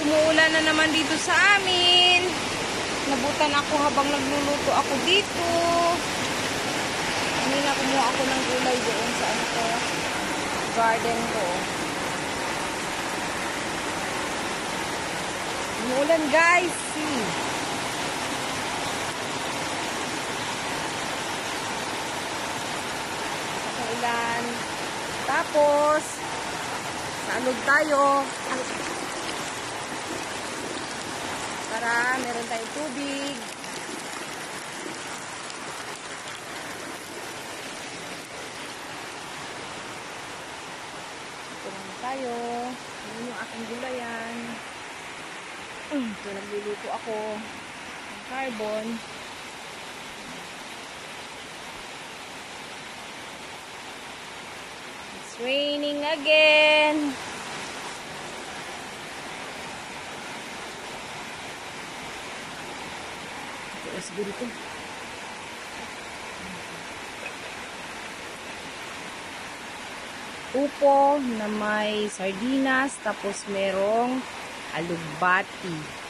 umuulan na naman dito sa amin. Nabutan ako habang nagluluto ako dito. Kanina kumuha ako ng gulay doon sa ano ko, garden ko. Umuulan guys. See. Ulan. Tapos salog tayo para meron tayong tubig. Ito naman tayo. Yun yung aking gulayan. Ito, nagluluto ako ng carbon. It's raining again. Siguro ito. Upo na may sardinas, tapos merong alugbati.